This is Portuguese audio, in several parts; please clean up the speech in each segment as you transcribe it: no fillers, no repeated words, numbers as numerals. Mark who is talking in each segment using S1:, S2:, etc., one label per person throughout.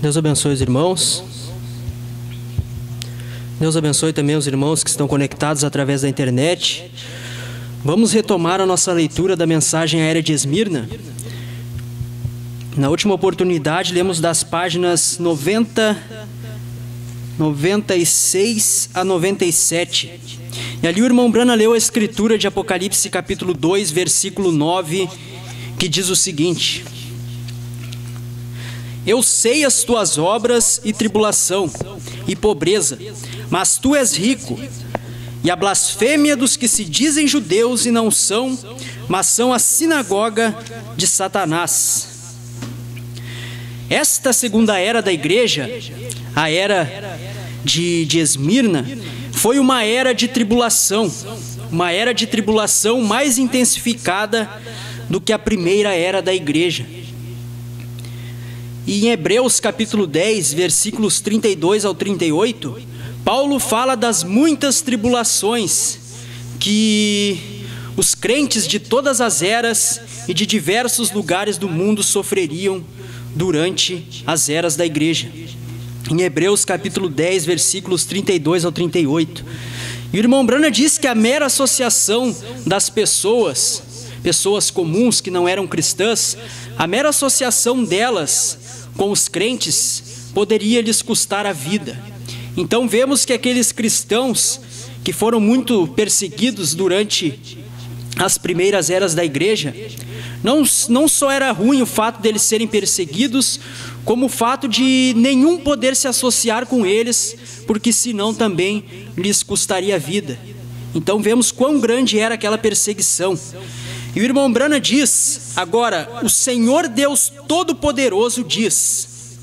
S1: Deus abençoe os irmãos. Deus abençoe também os irmãos que estão conectados através da internet. Vamos retomar a nossa leitura da mensagem aérea de Esmirna. Na última oportunidade, lemos das páginas 96 a 97. E ali o irmão Brana leu a escritura de Apocalipse capítulo 2, versículo 9, que diz o seguinte: Eu sei as tuas obras e tribulação e pobreza, mas tu és rico, e a blasfêmia dos que se dizem judeus e não são, mas são a sinagoga de Satanás. Esta segunda era da igreja, a era de Esmirna, foi uma era de tribulação mais intensificada do que a primeira era da igreja. E em Hebreus capítulo 10, versículos 32 ao 38, Paulo fala das muitas tribulações que os crentes de todas as eras e de diversos lugares do mundo sofreriam durante as eras da igreja. Em Hebreus capítulo 10, versículos 32 ao 38. E o irmão Brana diz que a mera associação das pessoas comuns que não eram cristãs, a mera associação delas com os crentes poderia lhes custar a vida. Então vemos que aqueles cristãos que foram muito perseguidos durante as primeiras eras da igreja, não só era ruim o fato deles serem perseguidos, como o fato de nenhum poder se associar com eles, porque senão também lhes custaria a vida. Então vemos quão grande era aquela perseguição. E o irmão Brana diz, agora, o Senhor Deus Todo-Poderoso diz: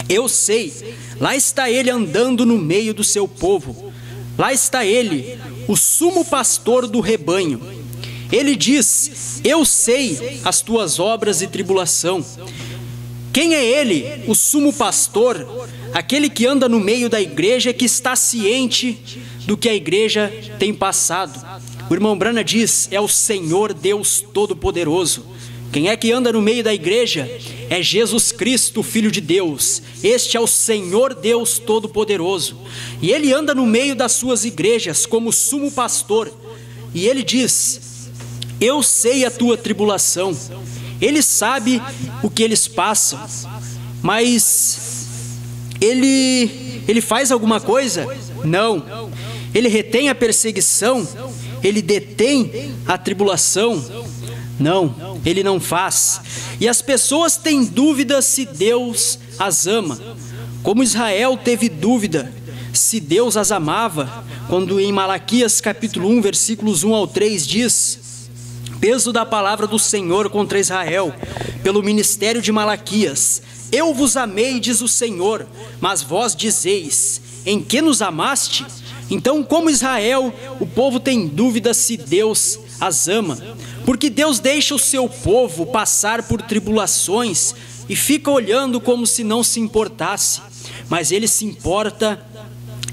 S1: Eu sei, lá está Ele andando no meio do seu povo, lá está Ele, o sumo pastor do rebanho. Ele diz: Eu sei as tuas obras e tribulação. Quem é Ele, o sumo pastor? Aquele que anda no meio da igreja, que está ciente do que a igreja tem passado. O irmão Brana diz: é o Senhor Deus Todo-Poderoso. Quem é que anda no meio da igreja? É Jesus Cristo, Filho de Deus. Este é o Senhor Deus Todo-Poderoso. E Ele anda no meio das suas igrejas como sumo pastor. E Ele diz: Eu sei a tua tribulação. Ele sabe o que eles passam. Mas Ele faz alguma coisa? Não. Ele retém a perseguição? Ele detém a tribulação? Não, Ele não faz. E as pessoas têm dúvida se Deus as ama, como Israel teve dúvida se Deus as amava, quando em Malaquias capítulo 1, versículos 1 ao 3 diz: Peso da palavra do Senhor contra Israel, pelo ministério de Malaquias: Eu vos amei, diz o Senhor, mas vós dizeis: Em que nos amaste? Então, como Israel, o povo tem dúvida se Deus as ama, porque Deus deixa o seu povo passar por tribulações e fica olhando como se não se importasse, mas Ele se importa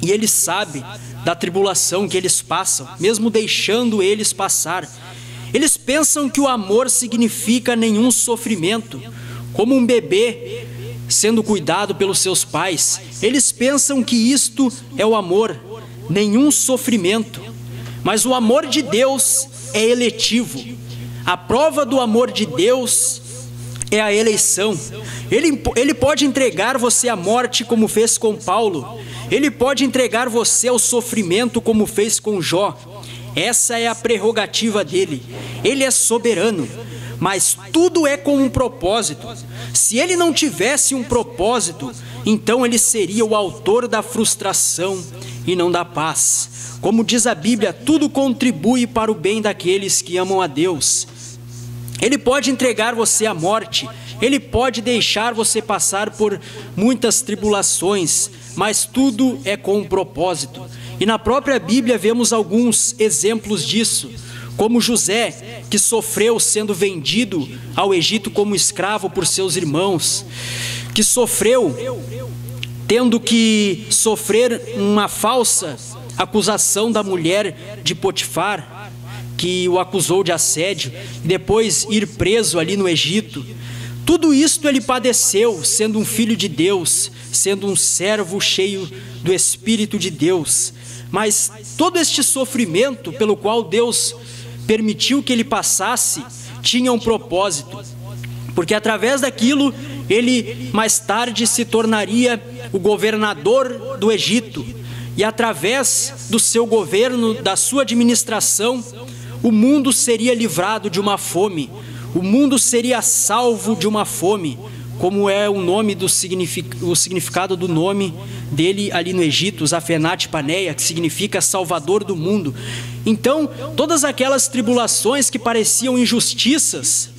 S1: e Ele sabe da tribulação que eles passam, mesmo deixando eles passar. Eles pensam que o amor significa nenhum sofrimento, como um bebê sendo cuidado pelos seus pais. Eles pensam que isto é o amor, nenhum sofrimento. Mas o amor de Deus é eletivo. A prova do amor de Deus é a eleição. Ele pode entregar você à morte, como fez com Paulo. Ele pode entregar você ao sofrimento, como fez com Jó. Essa é a prerrogativa dele. Ele é soberano, mas tudo é com um propósito. Se ele não tivesse um propósito, então ele seria o autor da frustração e não da paz. Como diz a Bíblia, tudo contribui para o bem daqueles que amam a Deus. Ele pode entregar você à morte, ele pode deixar você passar por muitas tribulações, mas tudo é com um propósito. E na própria Bíblia vemos alguns exemplos disso, como José, que sofreu sendo vendido ao Egito como escravo por seus irmãos, que sofreu tendo que sofrer uma falsa acusação da mulher de Potifar, que o acusou de assédio, e depois ir preso ali no Egito. Tudo isto ele padeceu, sendo um filho de Deus, sendo um servo cheio do Espírito de Deus. Mas todo este sofrimento pelo qual Deus permitiu que ele passasse, tinha um propósito. Porque através daquilo, ele mais tarde se tornaria o governador do Egito. E através do seu governo, da sua administração, o mundo seria livrado de uma fome. O mundo seria salvo de uma fome, como é o nome o significado do nome dele ali no Egito, Zafenat Paneia, que significa Salvador do mundo. Então, todas aquelas tribulações que pareciam injustiças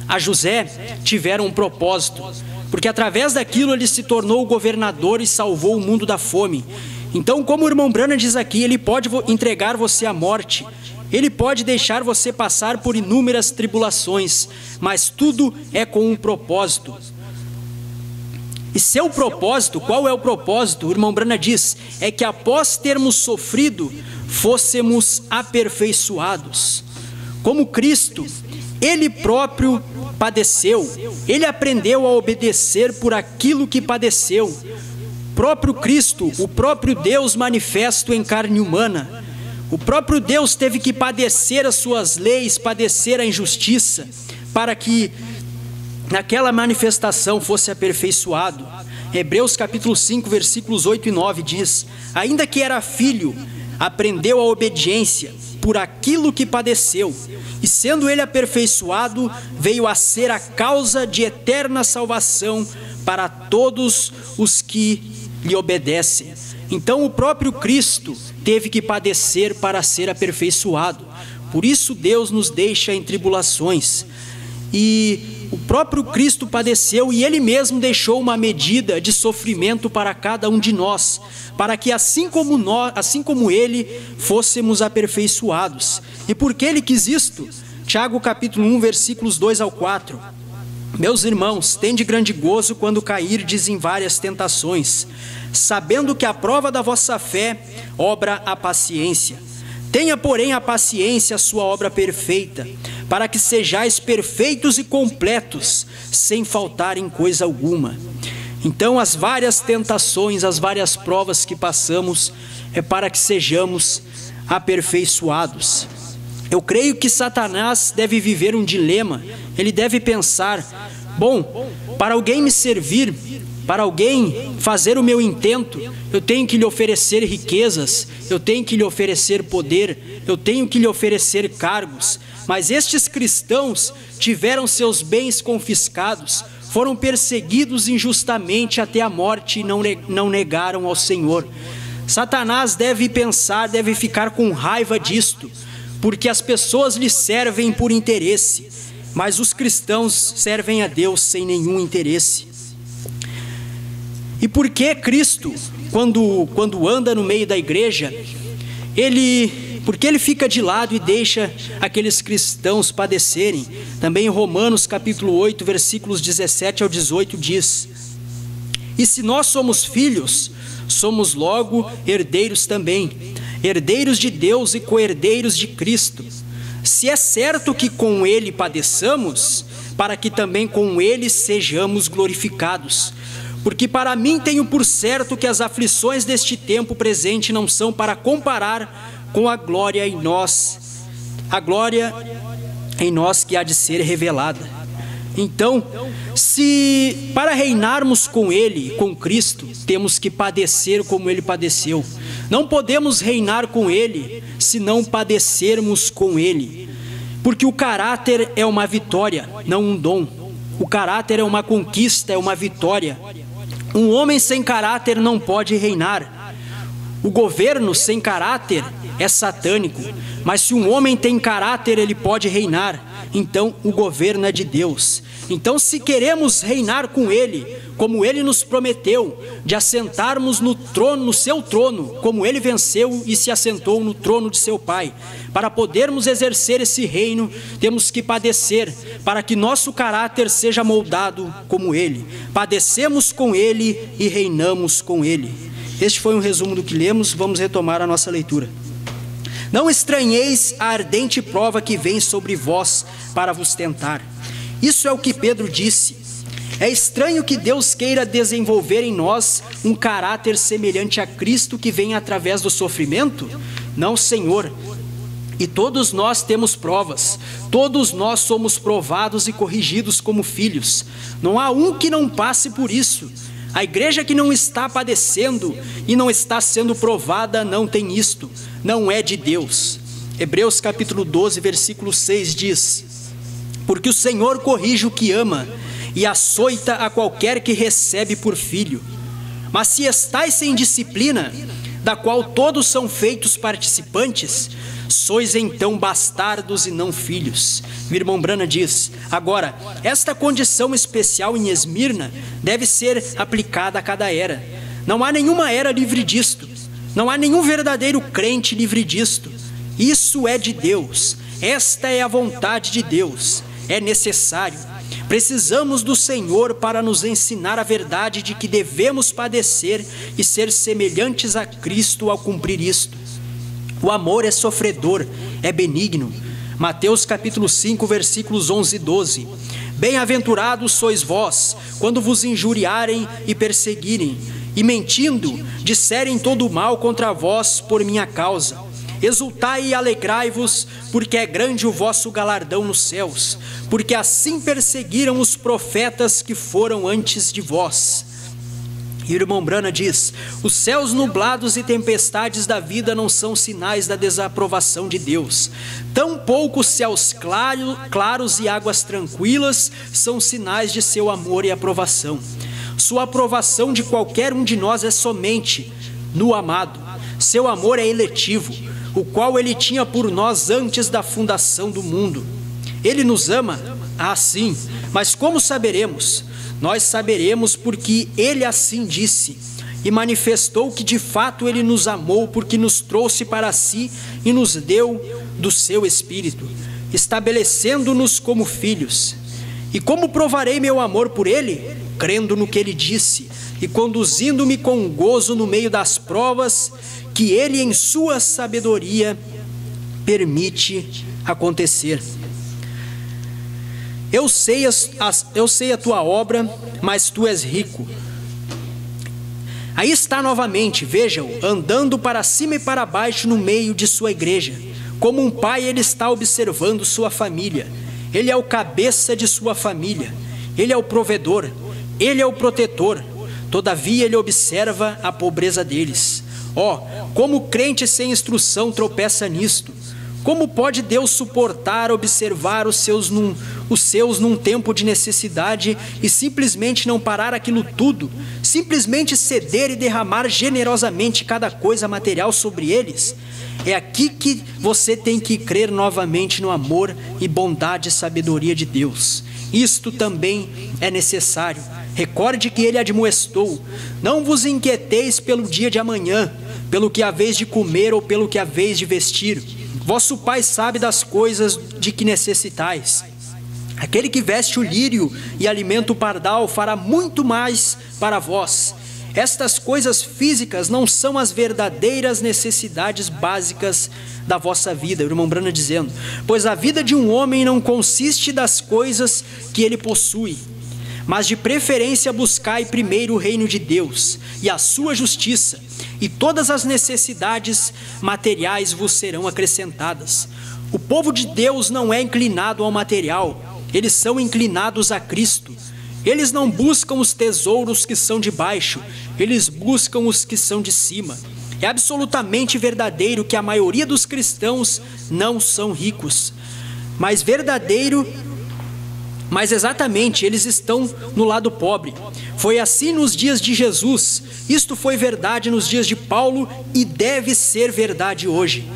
S1: a José tiveram um propósito, porque através daquilo ele se tornou o governador e salvou o mundo da fome. Então, como o irmão Branham diz aqui, ele pode entregar você à morte, ele pode deixar você passar por inúmeras tribulações, mas tudo é com um propósito. E seu propósito, qual é o propósito? O irmão Branham diz, é que após termos sofrido, fôssemos aperfeiçoados. Como Cristo, ele próprio padeceu, ele aprendeu a obedecer por aquilo que padeceu. Próprio Cristo, o próprio Deus manifesto em carne humana, o próprio Deus teve que padecer as suas leis, padecer a injustiça, para que naquela manifestação fosse aperfeiçoado. Hebreus capítulo 5, versículos 8 e 9 diz, ainda que era filho, aprendeu a obediência por aquilo que padeceu, e sendo ele aperfeiçoado, veio a ser a causa de eterna salvação para todos os que lhe obedecem. Então o próprio Cristo teve que padecer para ser aperfeiçoado. Por isso Deus nos deixa em tribulações. E o próprio Cristo padeceu e ele mesmo deixou uma medida de sofrimento para cada um de nós, para que assim como ele, fôssemos aperfeiçoados. E por que ele quis isto? Tiago capítulo 1, versículos 2 ao 4. Meus irmãos, tende grande gozo quando cairdes em várias tentações, sabendo que a prova da vossa fé obra a paciência. Tenha, porém, a paciência a sua obra perfeita, para que sejais perfeitos e completos, sem faltar em coisa alguma. Então, as várias tentações, as várias provas que passamos, é para que sejamos aperfeiçoados. Eu creio que Satanás deve viver um dilema. Ele deve pensar, bom, para alguém me servir, para alguém fazer o meu intento, eu tenho que lhe oferecer riquezas, eu tenho que lhe oferecer poder, eu tenho que lhe oferecer cargos. Mas estes cristãos tiveram seus bens confiscados, foram perseguidos injustamente até a morte e não negaram ao Senhor. Satanás deve pensar, deve ficar com raiva disto, porque as pessoas lhe servem por interesse, mas os cristãos servem a Deus sem nenhum interesse. E por que Cristo, quando anda no meio da igreja, porque ele fica de lado e deixa aqueles cristãos padecerem? Também em Romanos capítulo 8, versículos 17 ao 18 diz, e se nós somos filhos, somos logo herdeiros também, herdeiros de Deus e co-herdeiros de Cristo. Se é certo que com ele padeçamos, para que também com ele sejamos glorificados. Porque para mim tenho por certo que as aflições deste tempo presente não são para comparar com a glória em nós que há de ser revelada. Então, se para reinarmos com ele, com Cristo, temos que padecer como ele padeceu. Não podemos reinar com ele se não padecermos com ele. Porque o caráter é uma vitória, não um dom. O caráter é uma conquista, é uma vitória. Um homem sem caráter não pode reinar. O governo sem caráter é satânico. Mas se um homem tem caráter, ele pode reinar. Então o governo é de Deus. Então, se queremos reinar com ele, como ele nos prometeu, de assentarmos no trono, no seu trono, como ele venceu e se assentou no trono de seu Pai, para podermos exercer esse reino, temos que padecer, para que nosso caráter seja moldado como ele. Padecemos com ele e reinamos com ele. Este foi um resumo do que lemos. Vamos retomar a nossa leitura. Não estranheis a ardente prova que vem sobre vós para vos tentar. Isso é o que Pedro disse. É estranho que Deus queira desenvolver em nós um caráter semelhante a Cristo que vem através do sofrimento? Não, Senhor. E todos nós temos provas, todos nós somos provados e corrigidos como filhos. Não há um que não passe por isso. A igreja que não está padecendo e não está sendo provada não tem isto, não é de Deus. Hebreus capítulo 12, versículo 6 diz: porque o Senhor corrige o que ama e açoita a qualquer que recebe por filho. Mas se estais sem disciplina, da qual todos são feitos participantes, sois então bastardos e não filhos. O irmão Branham diz: agora, esta condição especial em Esmirna deve ser aplicada a cada era. Não há nenhuma era livre disto. Não há nenhum verdadeiro crente livre disto. Isso é de Deus. Esta é a vontade de Deus. É necessário. Precisamos do Senhor para nos ensinar a verdade de que devemos padecer e ser semelhantes a Cristo ao cumprir isto. O amor é sofredor, é benigno. Mateus capítulo 5, versículos 11 e 12. Bem-aventurados sois vós, quando vos injuriarem e perseguirem, e mentindo, disserem todo o mal contra vós por minha causa. Exultai e alegrai-vos, porque é grande o vosso galardão nos céus, porque assim perseguiram os profetas que foram antes de vós. E o irmão Branham diz: os céus nublados e tempestades da vida não são sinais da desaprovação de Deus. Tampouco os céus claros e águas tranquilas são sinais de seu amor e aprovação. Sua aprovação de qualquer um de nós é somente no amado. Seu amor é eletivo, o qual ele tinha por nós antes da fundação do mundo. Ele nos ama? Ah, sim. Mas como saberemos? Nós saberemos porque ele assim disse e manifestou que de fato ele nos amou, porque nos trouxe para si e nos deu do seu Espírito, estabelecendo-nos como filhos. E como provarei meu amor por ele? Crendo no que ele disse e conduzindo-me com gozo no meio das provas que ele em sua sabedoria permite acontecer. Eu sei a tua obra, mas tu és rico. Aí está novamente, vejam, andando para cima e para baixo no meio de sua igreja. Como um pai, ele está observando sua família. Ele é o cabeça de sua família. Ele é o provedor. Ele é o protetor. Todavia, ele observa a pobreza deles. Como o crente sem instrução tropeça nisto. Como pode Deus suportar observar os seus num tempo de necessidade e simplesmente não parar aquilo tudo, simplesmente ceder e derramar generosamente cada coisa material sobre eles? É aqui que você tem que crer novamente no amor e bondade e sabedoria de Deus. Isto também é necessário. Recorde que ele admoestou: não vos inquieteis pelo dia de amanhã, pelo que haveis de comer ou pelo que haveis de vestir. Vosso Pai sabe das coisas de que necessitais. Aquele que veste o lírio e alimenta o pardal fará muito mais para vós. Estas coisas físicas não são as verdadeiras necessidades básicas da vossa vida. O irmão Branham dizendo: pois a vida de um homem não consiste das coisas que ele possui, mas de preferência buscai primeiro o reino de Deus e a sua justiça, e todas as necessidades materiais vos serão acrescentadas. O povo de Deus não é inclinado ao material, eles são inclinados a Cristo. Eles não buscam os tesouros que são de baixo, eles buscam os que são de cima. É absolutamente verdadeiro que a maioria dos cristãos não são ricos, mas exatamente eles estão no lado pobre. Foi assim nos dias de Jesus, isto foi verdade nos dias de Paulo e deve ser verdade hoje.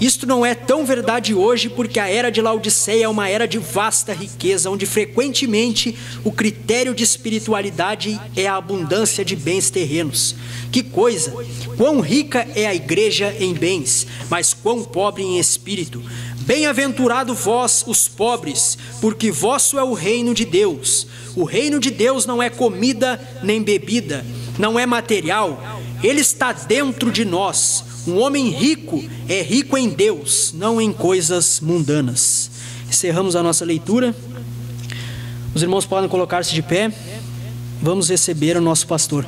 S1: Isto não é tão verdade hoje porque a era de Laodiceia é uma era de vasta riqueza, onde frequentemente o critério de espiritualidade é a abundância de bens terrenos. Que coisa! Quão rica é a igreja em bens, mas quão pobre em espírito. Bem-aventurado vós, os pobres, porque vosso é o reino de Deus. O reino de Deus não é comida nem bebida, não é material, ele está dentro de nós. Um homem rico é rico em Deus, não em coisas mundanas. Encerramos a nossa leitura. Os irmãos podem colocar-se de pé. Vamos receber o nosso pastor.